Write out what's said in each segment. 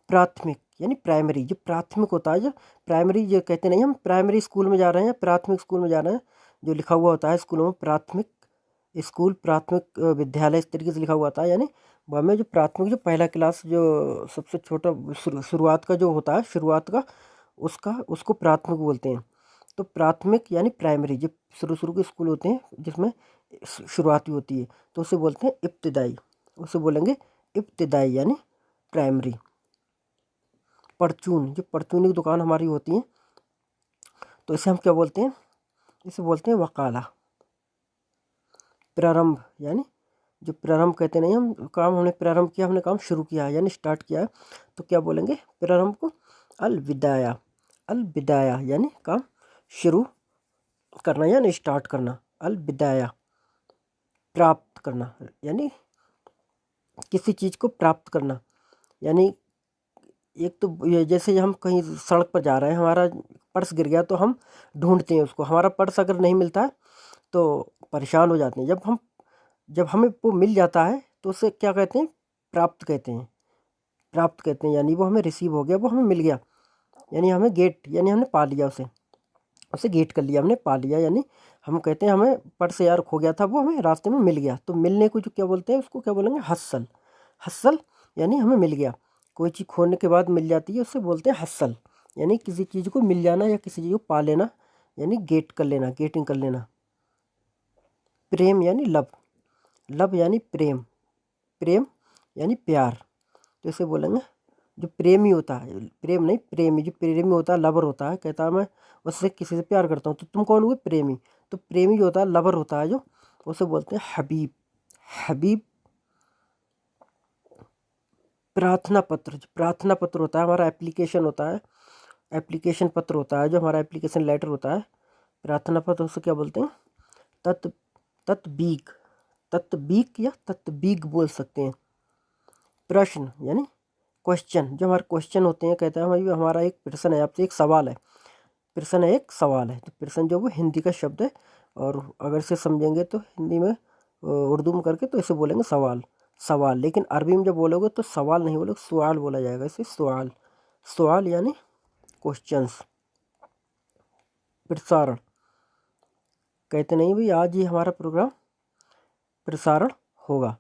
प्राथमिक यानी प्राइमरी, जो प्राथमिक होता है, जो प्राइमरी जो कहते नहीं हम प्राइमरी स्कूल में जा रहे हैं, प्राथमिक स्कूल में जा रहे हैं, जो लिखा हुआ होता है स्कूलों में प्राथमिक स्कूल, प्राथमिक विद्यालय, इस तरीके से लिखा हुआ होता है। यानी वह में जो प्राथमिक जो पहला क्लास जो सबसे छोटा शुरुआत का जो होता है, शुरुआत का उसको प्राथमिक बोलते हैं। तो प्राथमिक यानी प्राइमरी, जो शुरू शुरू के स्कूल होते हैं जिसमें शुरुआती होती है, तो उसे बोलते हैं इब्तिदाई, उसे बोलेंगे इब्तिदाई यानी प्राइमरी। परचून, जो परचूनी की दुकान हमारी होती है, तो इसे हम क्या बोलते हैं, इसे बोलते हैं वकाला। प्रारंभ यानी जो प्रारंभ कहते नहीं हम काम, हमने प्रारंभ किया, हमने काम शुरू किया है यानी स्टार्ट किया है, तो क्या बोलेंगे प्रारंभ को, अलविदाया। अलविदाया यानी काम शुरू करना यानी स्टार्ट करना, अलविदाया। प्राप्त करना यानी किसी चीज़ को प्राप्त करना, यानी एक तो ये जैसे हम कहीं सड़क पर जा रहे हैं, हमारा पर्स गिर गया तो हम ढूंढते हैं उसको, हमारा पर्स अगर नहीं मिलता है तो परेशान हो जाते हैं। जब हमें वो मिल जाता है तो उसे क्या कहते हैं, प्राप्त कहते हैं। प्राप्त कहते हैं यानी वो हमें रिसीव हो गया, वो हमें मिल गया, यानी हमें गेट, यानी हमने पा लिया उसे, उसे गेट कर लिया, हमने पा लिया। यानी हम कहते हैं हमें पर्स यार खो गया था, वो हमें रास्ते में मिल गया, तो मिलने को जो क्या बोलते हैं उसको क्या बोलेंगे, हस्सल। हस्सल यानी हमें मिल गया, कोई चीज़ खोने के बाद मिल जाती है उससे बोलते हैं हस्सल, यानी किसी चीज़ को मिल जाना या किसी चीज़ को पा लेना, यानी गेट कर लेना, गेटिंग कर लेना। प्रेम यानी लव, लव यानी प्रेम, प्रेम यानी प्यार, तो इसे बोलेंगे जो प्रेमी होता है, प्रेम नहीं प्रेमी, जो प्रेमी होता है लवर होता है, कहता है मैं उससे किसी से प्यार करता हूँ, तो तुम कौन हुए, प्रेमी। तो प्रेमी जो होता है लवर होता है जो, उसे बोलते हैं हबीब। हबीब। प्रार्थना पत्र, जो प्रार्थना पत्र होता है हमारा एप्लीकेशन होता है, एप्लीकेशन पत्र होता है जो हमारा एप्लीकेशन लेटर होता है, प्रार्थना पत्र, उसे क्या बोलते हैं, तत् तत्बीक। तत्बीक या तत्बीक बोल सकते हैं। प्रश्न यानी क्वेश्चन, जो हमारे क्वेश्चन होते हैं, कहता है भाई हमारा एक प्रश्न है आपसे, एक सवाल है, प्रश्न है एक सवाल है, तो प्रश्न जो वो हिंदी का शब्द है, और अगर से समझेंगे तो हिंदी में उर्दू में करके तो इसे बोलेंगे सवाल, सवाल। लेकिन अरबी में जब बोलोगे तो सवाल नहीं बोलोगे, सवाल बोला जाएगा, इसे सवाल, सवाल यानी क्वेश्चंस। प्रसारण, कहते नहीं भाई आज ही हमारा प्रोग्राम प्रसारण होगा,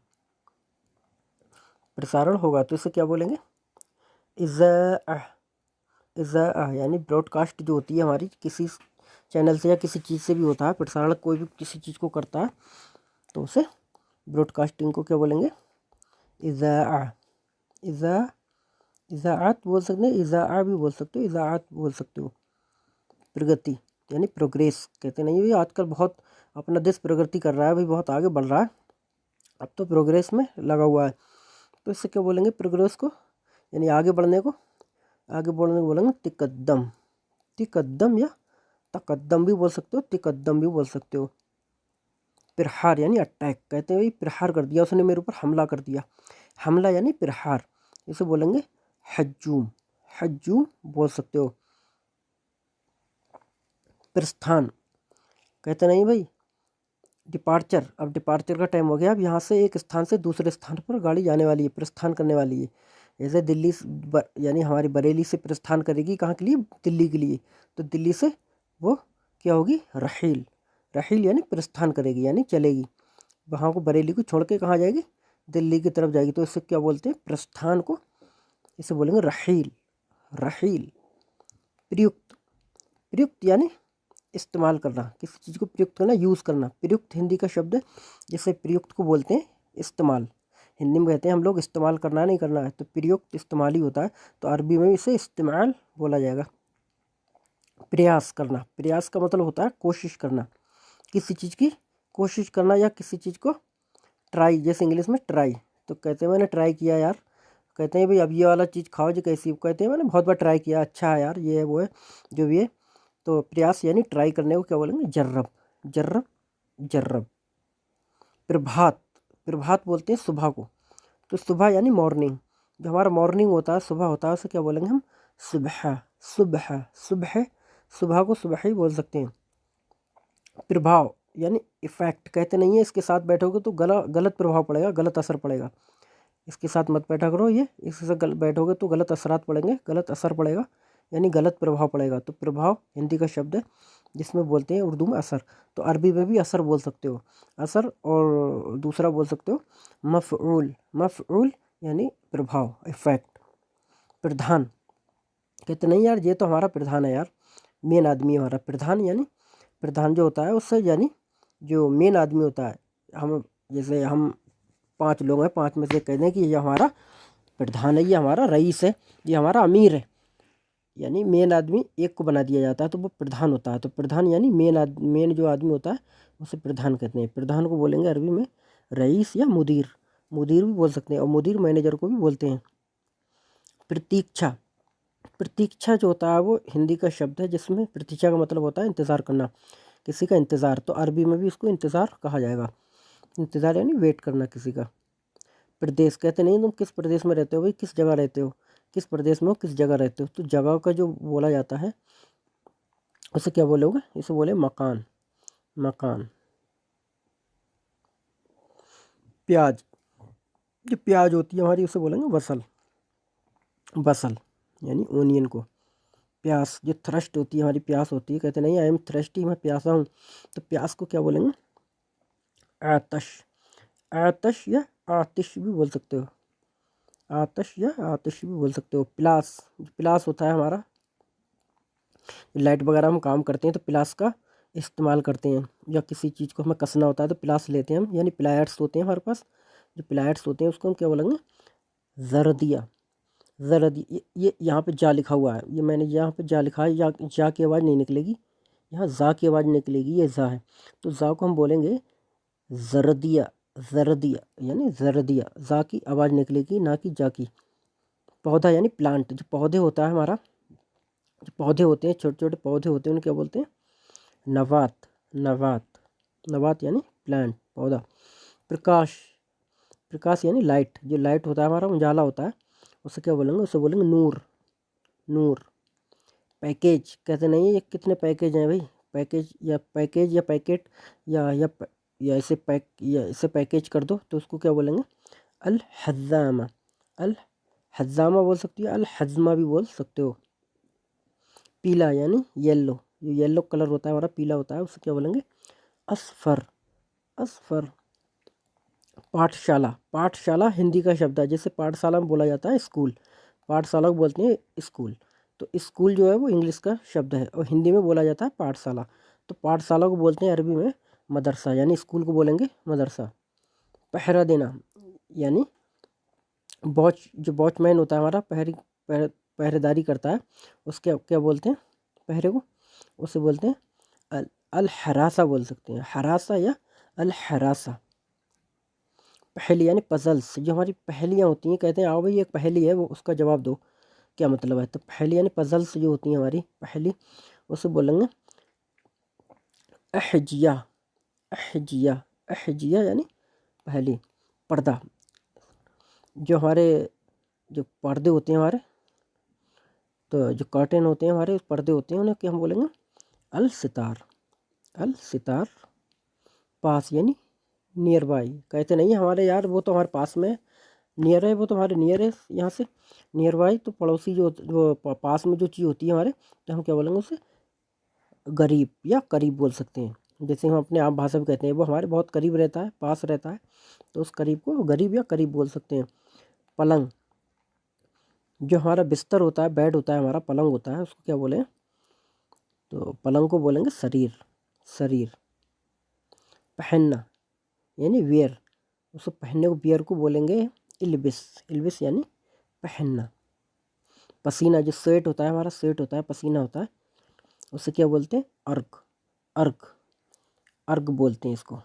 प्रसारण होगा, तो इसे क्या बोलेंगे, इज़ा। इज़ा यानी ब्रॉडकास्ट जो होती है हमारी, किसी चैनल से या किसी चीज़ से भी होता है प्रसारण, कोई भी किसी चीज़ को करता है तो उसे ब्रॉडकास्टिंग को क्या बोलेंगे, इज़ा। इज़ा, इज़ाअत बोल सकते हैं, इज़ा भी बोल सकते हो, इज़ाअत बोल सकते हो। प्रगति यानी प्रोग्रेस, कहते नहीं भाई आजकल बहुत अपना देश प्रगति कर रहा है भाई, बहुत आगे बढ़ रहा है, अब तो प्रोग्रेस में लगा हुआ है, तो इससे क्या बोलेंगे प्रोग्रेस को, यानी आगे बढ़ने को, आगे बढ़ने को बोलेंगे तिकद्दम। तिकद्दम या तकद्दम भी बोल सकते हो, तिकद्दम भी बोल सकते हो। प्रहार यानी अटैक, कहते हैं भाई प्रहार कर दिया उसने मेरे ऊपर, हमला कर दिया, हमला यानी प्रहार, इसे बोलेंगे हज्जूम। हज्जूम बोल सकते हो। प्रस्थान, कहते नहीं भाई डिपार्चर, अब डिपार्चर का टाइम हो गया, अब यहाँ से एक स्थान से दूसरे स्थान पर गाड़ी जाने वाली है, प्रस्थान करने वाली है। जैसे दिल्ली यानी हमारी बरेली से प्रस्थान करेगी कहाँ के लिए, दिल्ली के लिए, तो दिल्ली से वो क्या होगी, रहील। रहील यानी प्रस्थान करेगी यानी चलेगी, वहाँ को बरेली को छोड़ के कहाँ जाएगी, दिल्ली की तरफ जाएगी, तो इससे क्या बोलते हैं प्रस्थान को, इसे बोलेंगे रहील। रहील। प्रयुक्त, प्रयुक्त यानी इस्तेमाल करना, किसी चीज़ को प्रयुक्त करना, यूज़ करना, प्रयुक्त हिंदी का शब्द है, जिससे प्रयुक्त को बोलते हैं इस्तेमाल, हिंदी में कहते हैं हम लोग इस्तेमाल करना नहीं करना है, तो प्रयुक्त इस्तेमाल ही होता है, तो अरबी में इसे इस्तेमाल बोला जाएगा। प्रयास करना, प्रयास का मतलब होता है कोशिश करना, किसी चीज़ की कोशिश करना या किसी चीज़ को ट्राई, जैसे इंग्लिश में ट्राई, तो कहते हैं मैंने ट्राई किया यार, कहते हैं भाई अब ये वाला चीज़ खाओ जो कैसी, कहते हैं मैंने बहुत बार ट्राई किया, अच्छा है यार, ये है वो है जो भी है, तो प्रयास यानी ट्राई करने को क्या बोलेंगे, जर्रब। जर्रब, जर्रब। प्रभात, प्रभात बोलते हैं सुबह को, तो सुबह यानी मॉर्निंग, जो हमारा मॉर्निंग होता है, सुबह होता है, उसे क्या बोलेंगे हम, सुबह। सुबह, सुबह, सुबह को सुबह ही बोल सकते हैं। प्रभाव यानी इफेक्ट, कहते नहीं है इसके साथ बैठोगे तो गलत प्रभाव पड़ेगा, गलत असर पड़ेगा, इसके साथ मत बैठा करो, ये इसके साथ बैठोगे तो गलत असरात पड़ेंगे, गलत असर पड़ेगा, यानी गलत प्रभाव पड़ेगा। तो प्रभाव हिंदी का शब्द है जिसमें बोलते हैं उर्दू में असर। तो अरबी में भी असर बोल सकते हो, असर, और दूसरा बोल सकते हो मफ़ऊल। मफ़ऊल यानी प्रभाव, इफेक्ट। प्रधान, कहते नहीं यार ये तो हमारा प्रधान है यार, मेन आदमी है हमारा। प्रधान यानी प्रधान जो होता है उससे, यानी जो मेन आदमी होता है। हम जैसे हम 5 लोग हैं, 5 में से कह दें कि ये हमारा प्रधान है, ये हमारा रईस है, ये हमारा अमीर है, यानी मेन आदमी एक को बना दिया जाता है तो वो प्रधान होता है। तो प्रधान यानी मेन जो आदमी होता है उसे प्रधान कहते हैं। प्रधान को बोलेंगे अरबी में रईस या मुदीर, मुदीर भी बोल सकते हैं, और मुदीर मैनेजर को भी बोलते हैं। प्रतीक्षा, प्रतीक्षा जो होता है वो हिंदी का शब्द है जिसमें प्रतीक्षा का मतलब होता है इंतज़ार करना, किसी का इंतज़ार। तो अरबी में भी इसको इंतज़ार कहा जाएगा, इंतज़ार यानी वेट करना किसी का। प्रदेश, कहते नहीं तुम किस प्रदेश में रहते हो भाई, किस जगह रहते हो, किस प्रदेश में हो, किस जगह रहते हो। तो जगह का जो बोला जाता है उसे क्या बोलोगे, इसे बोले मकान, मकान। प्याज, जो प्याज होती है हमारी उसे बोलेंगे बसल, बसल यानी ओनियन को। प्यास, जो थ्रस्ट होती है हमारी, प्यास होती है, कहते नहीं आई एम थ्रस्टी, मैं प्यासा हूँ। तो प्यास को क्या बोलेंगे, आतश, आतश या आतिश भी बोल सकते हो, आतश या आतिश भी बोल सकते हो। प्लास, प्लास होता है हमारा, लाइट वगैरह हम काम करते हैं तो प्लास का इस्तेमाल करते हैं, या किसी चीज़ को हमें कसना होता है तो प्लास लेते हैं हम, यानी प्लायर्स होते हैं हमारे पास, जो प्लायर्स होते हैं उसको हम क्या बोलेंगे, जरदिया। जरदी, ये यहाँ पे जा लिखा हुआ है, ये मैंने यहाँ पे जा लिखा है, या जा की आवाज़ नहीं निकलेगी, यहाँ जा की आवाज़ निकलेगी, ये जा है। तो जा को हम बोलेंगे जरदिया, जरदिया यानी जरदिया, जा की आवाज़ निकलेगी ना कि जा की। पौधा यानी प्लांट, जो पौधे होता है हमारा, जो पौधे होते हैं, छोटे छोटे पौधे होते हैं उन्हें क्या बोलते हैं, नवात, नवात, नवात यानी प्लांट, पौधा। प्रकाश, प्रकाश यानी लाइट, जो लाइट होता है हमारा, उजाला होता है, उसे क्या बोलेंगे, उसे बोलेंगे नूर, नूर। पैकेज, कहते नहीं ये कितने पैकेज हैं भाई, पैकेज या पैकेट, या इसे पैकेज कर दो तो उसको क्या बोलेंगे, अल हज़ामा, अल हज़ामा बोल सकती है, अल हज़मा भी बोल सकते हो। पीला यानी येलो, जो येलो कलर होता है हमारा, पीला होता है, उसे क्या बोलेंगे, असफर, असफर। पाठशाला, पाठशाला हिंदी का शब्द है, जैसे पाठशाला में बोला जाता है स्कूल, पाठशाला को बोलते हैं स्कूल। तो स्कूल जो है वो इंग्लिश का शब्द है और हिंदी में बोला जाता है पाठशाला। तो पाठशाला को बोलते हैं अरबी में मदरसा, यानी स्कूल को बोलेंगे मदरसा। पहरा देना, यानी वॉच, जो वॉचमैन होता है हमारा, पहरेदारी करता है, उसके क्या बोलते हैं पहरे को, उसे बोलते हैं अल हरासा बोल सकते हैं, हरासा या अल हरासा। पहेली यानी पजल्स, जो हमारी पहेलियाँ होती हैं, कहते हैं आओ भाई एक पहेली है वो उसका जवाब दो, क्या मतलब है। तो पहेली यानी पजल्स जो होती हैं हमारी पहेली, उसे बोलेंगे अहजिया, अहजिया, अहजिया यानी पहेली। पर्दा, जो हमारे जो पर्दे होते हैं हमारे, तो जो कर्टेन होते हैं हमारे, पर्दे होते हैं, उन्हें क्या हम बोलेंगे, अल सितार, अल सितार। पास यानी नियर बाई, कहते नहीं हमारे यार वो तो हमारे पास में नियर है, वो तो हमारे नियर है यहाँ से, नियर बाई। तो पड़ोसी जो पास में जो चीज़ होती है हमारे, तो हम क्या बोलेंगे उसे गरीब या करीब बोल सकते हैं। जैसे हम अपने आप भाषा में कहते हैं वो हमारे बहुत करीब रहता है, पास रहता है, तो उस करीब को गरीब या करीब बोल सकते हैं। पलंग, जो हमारा बिस्तर होता है, बेड होता है हमारा, पलंग होता है, उसको क्या बोलें, तो पलंग को बोलेंगे शरीर, शरीर। पहनना यानी वियर, उसको पहनने को वियर को बोलेंगे इल्बिस, इल्बिस यानी पहनना। पसीना, जो स्वेट होता है हमारा, स्वेट होता है, पसीना होता है, उसे क्या बोलते हैं, अर्क, अर्क, अर्क बोलते हैं इसको।